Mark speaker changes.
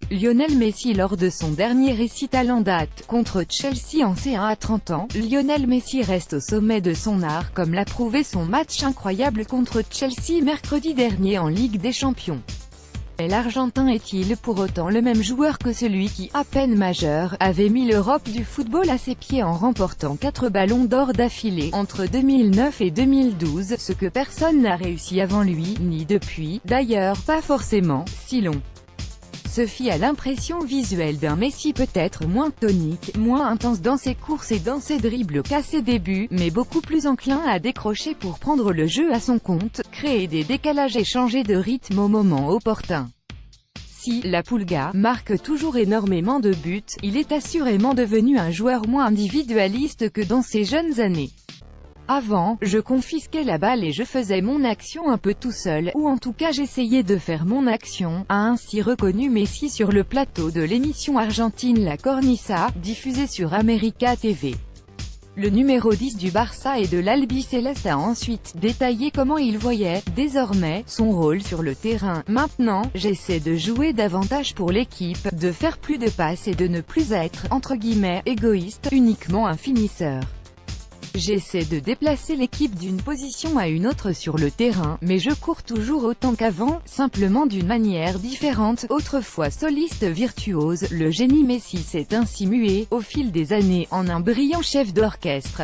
Speaker 1: Lionel Messi lors de son dernier récital en date, contre Chelsea en C1 à 30 ans, Lionel Messi reste au sommet de son art, comme l'a prouvé son match incroyable contre Chelsea mercredi dernier en Ligue des Champions. Mais l'Argentin est-il pour autant le même joueur que celui qui, à peine majeur, avait mis l'Europe du football à ses pieds en remportant 4 ballons d'or d'affilée, entre 2009 et 2012, ce que personne n'a réussi avant lui, ni depuis, d'ailleurs pas forcément, si long. Se fie à l'impression visuelle d'un Messi peut-être moins tonique, moins intense dans ses courses et dans ses dribbles qu'à ses débuts, mais beaucoup plus enclin à décrocher pour prendre le jeu à son compte, créer des décalages et changer de rythme au moment opportun. Si la Pulga marque toujours énormément de buts, il est assurément devenu un joueur moins individualiste que dans ses jeunes années. Avant, je confisquais la balle et je faisais mon action un peu tout seul, ou en tout cas j'essayais de faire mon action, a ainsi reconnu Messi sur le plateau de l'émission argentine La Cornisa, diffusée sur América TV. Le numéro 10 du Barça et de l'Albiceleste a ensuite détaillé comment il voyait, désormais, son rôle sur le terrain. Maintenant, j'essaie de jouer davantage pour l'équipe, de faire plus de passes et de ne plus être, entre guillemets, égoïste, uniquement un finisseur. J'essaie de déplacer l'équipe d'une position à une autre sur le terrain, mais je cours toujours autant qu'avant, simplement d'une manière différente. Autrefois soliste virtuose, le génie Messi s'est ainsi mué, au fil des années, en un brillant chef d'orchestre.